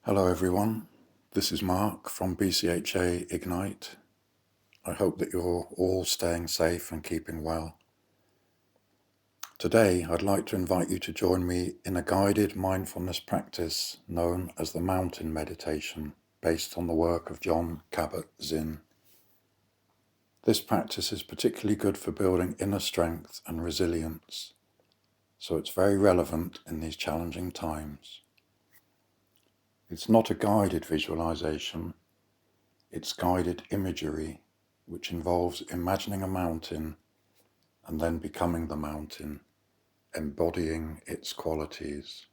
Hello everyone, this is Mark from BCHA Ignite. I hope that you're all staying safe and keeping well. Today I'd like to invite you to join me in a guided mindfulness practice known as the Mountain Meditation, based on the work of Jon Kabat-Zinn. This practice is particularly good for building inner strength and resilience, so it's very relevant in these challenging times. It's not a guided visualization, it's guided imagery, which involves imagining a mountain and then becoming the mountain, embodying its qualities.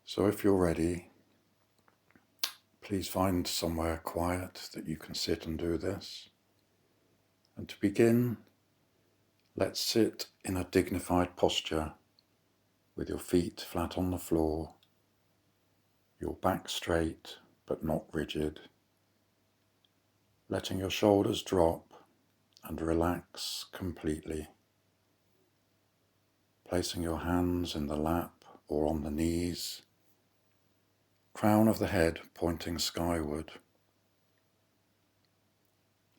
So if you're ready, please find somewhere quiet that you can sit and do this. And to begin, let's sit in a dignified posture with your feet flat on the floor, your back straight but not rigid, letting your shoulders drop and relax completely. Placing your hands in the lap or on the knees, crown of the head pointing skyward.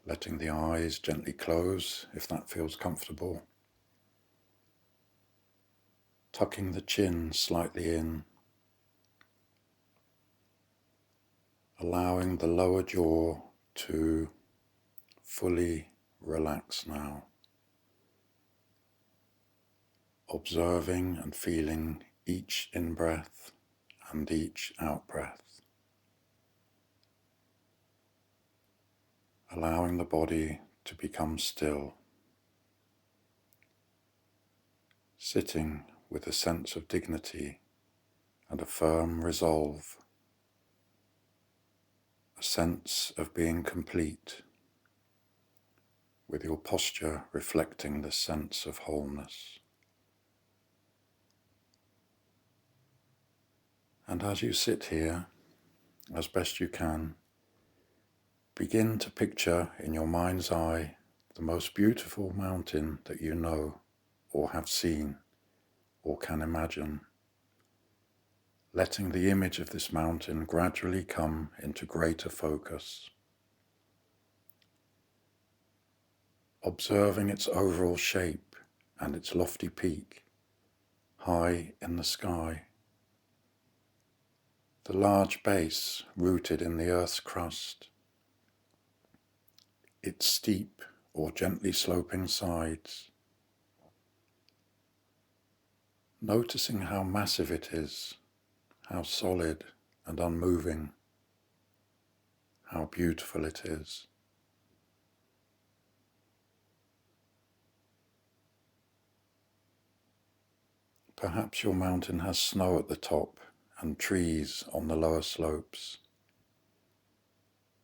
Letting the eyes gently close if that feels comfortable. Tucking the chin slightly in. Allowing the lower jaw to fully relax now. Observing and feeling each in-breath and each out-breath. Allowing the body to become still. Sitting with a sense of dignity and a firm resolve. A sense of being complete, with your posture reflecting the sense of wholeness. And as you sit here, as best you can, begin to picture in your mind's eye the most beautiful mountain that you know or have seen or can imagine, letting the image of this mountain gradually come into greater focus. Observing its overall shape and its lofty peak, high in the sky. The large base rooted in the earth's crust. Its steep or gently sloping sides. Noticing how massive it is, how solid and unmoving, how beautiful it is. Perhaps your mountain has snow at the top and trees on the lower slopes.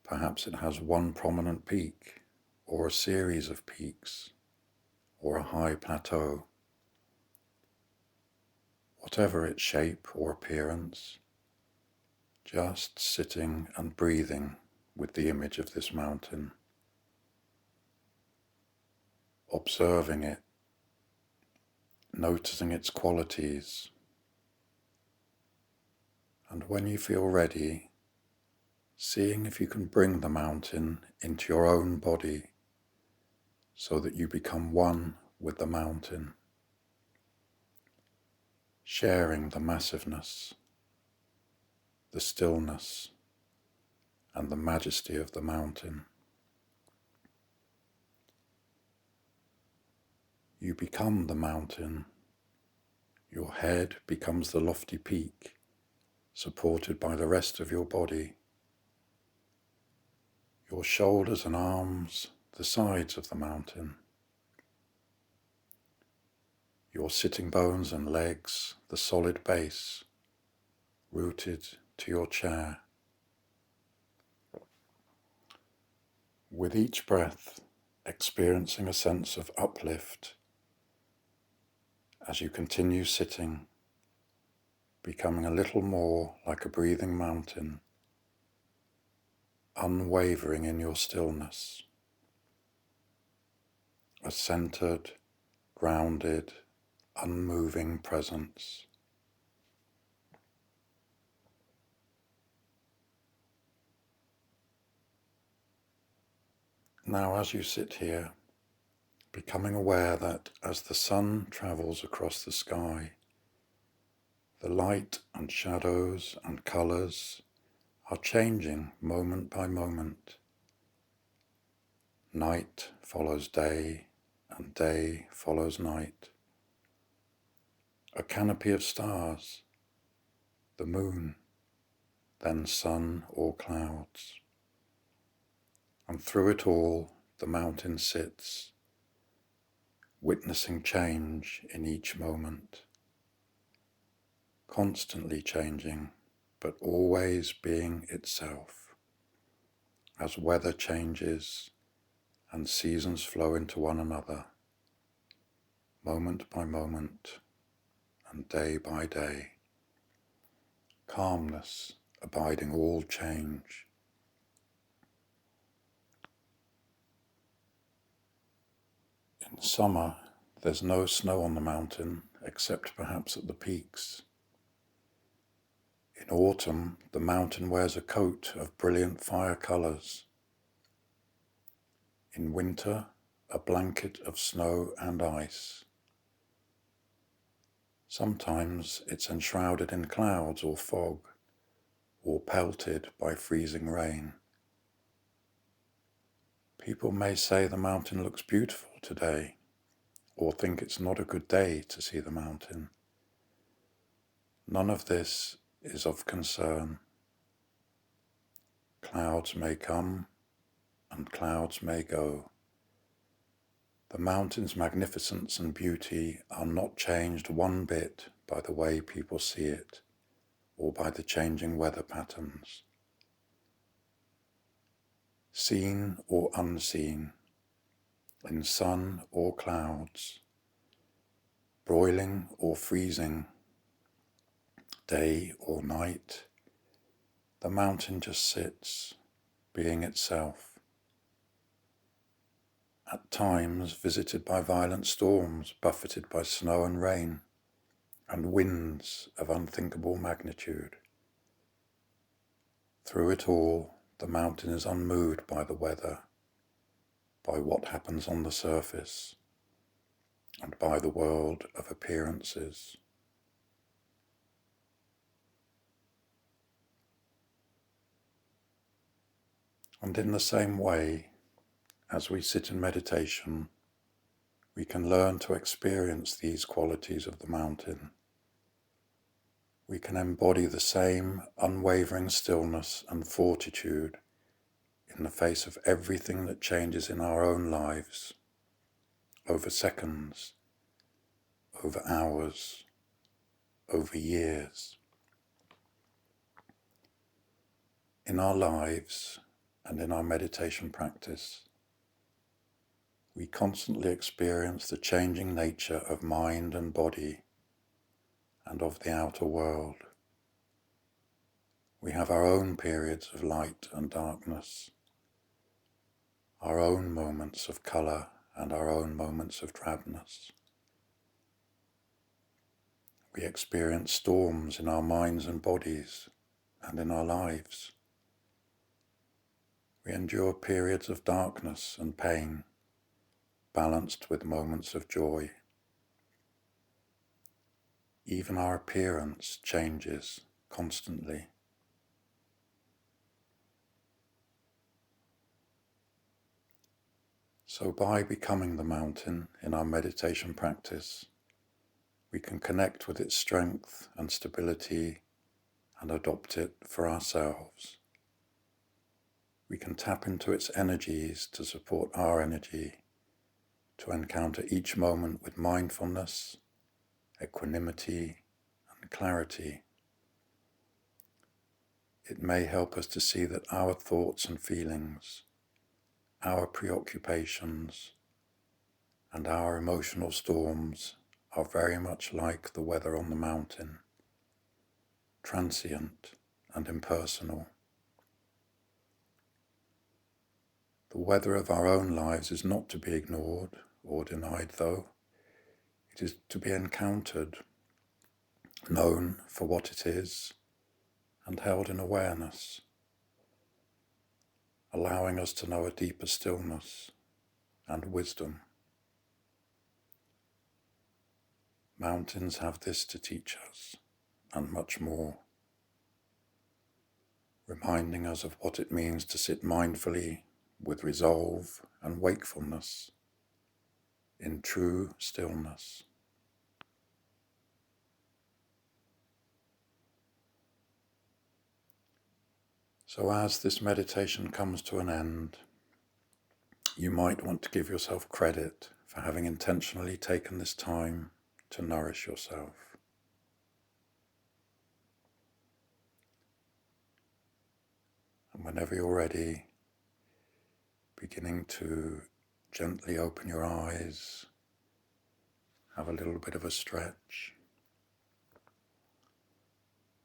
Perhaps it has one prominent peak, or a series of peaks, or a high plateau. Whatever its shape or appearance, just sitting and breathing with the image of this mountain. Observing it, noticing its qualities, and when you feel ready, seeing if you can bring the mountain into your own body so that you become one with the mountain, sharing the massiveness, the stillness, and the majesty of the mountain. You become the mountain. Your head becomes the lofty peak, supported by the rest of your body. Your shoulders and arms, the sides of the mountain. Your sitting bones and legs, the solid base, rooted to your chair. With each breath, experiencing a sense of uplift as you continue sitting, becoming a little more like a breathing mountain, unwavering in your stillness, a centered, grounded, unmoving presence. Now, as you sit here, becoming aware that as the sun travels across the sky, the light and shadows and colours are changing moment by moment. Night follows day, and day follows night. A canopy of stars, the moon, then sun or clouds. And through it all, the mountain sits, witnessing change in each moment, constantly changing, but always being itself. As weather changes and seasons flow into one another, moment by moment and day by day, calmness abiding all change. In summer, there's no snow on the mountain except perhaps at the peaks. In autumn, the mountain wears a coat of brilliant fire colours. In winter, a blanket of snow and ice. Sometimes it's enshrouded in clouds or fog, or pelted by freezing rain. People may say the mountain looks beautiful today, or think it's not a good day to see the mountain. None of this is of concern. Clouds may come and clouds may go. The mountain's magnificence and beauty are not changed one bit by the way people see it or by the changing weather patterns. Seen or unseen, in sun or clouds, broiling or freezing, day or night, the mountain just sits, being itself. At times visited by violent storms, buffeted by snow and rain, and winds of unthinkable magnitude. Through it all, the mountain is unmoved by the weather, by what happens on the surface, and by the world of appearances. And in the same way, as we sit in meditation, we can learn to experience these qualities of the mountain. We can embody the same unwavering stillness and fortitude in the face of everything that changes in our own lives, over seconds, over hours, over years. In our lives and in our meditation practice, we constantly experience the changing nature of mind and body and of the outer world. We have our own periods of light and darkness, our own moments of colour and our own moments of drabness. We experience storms in our minds and bodies and in our lives. We endure periods of darkness and pain, balanced with moments of joy. Even our appearance changes constantly. So by becoming the mountain in our meditation practice, we can connect with its strength and stability and adopt it for ourselves. We can tap into its energies to support our energy, to encounter each moment with mindfulness, equanimity, and clarity. It may help us to see that our thoughts and feelings, our preoccupations, and our emotional storms are very much like the weather on the mountain, transient and impersonal. The weather of our own lives is not to be ignored or denied, though. It is to be encountered, known for what it is, and held in awareness. allowing us to know a deeper stillness and wisdom. Mountains have this to teach us, and much more, reminding us of what it means to sit mindfully with resolve and wakefulness in true stillness. So as this meditation comes to an end, you might want to give yourself credit for having intentionally taken this time to nourish yourself. And whenever you're ready, beginning to gently open your eyes, have a little bit of a stretch.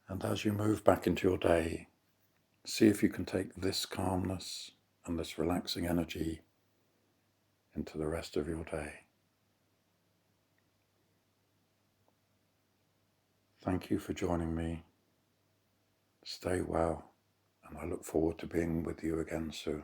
And as you move back into your day, see if you can take this calmness and this relaxing energy into the rest of your day. Thank you for joining me. Stay well, and I look forward to being with you again soon.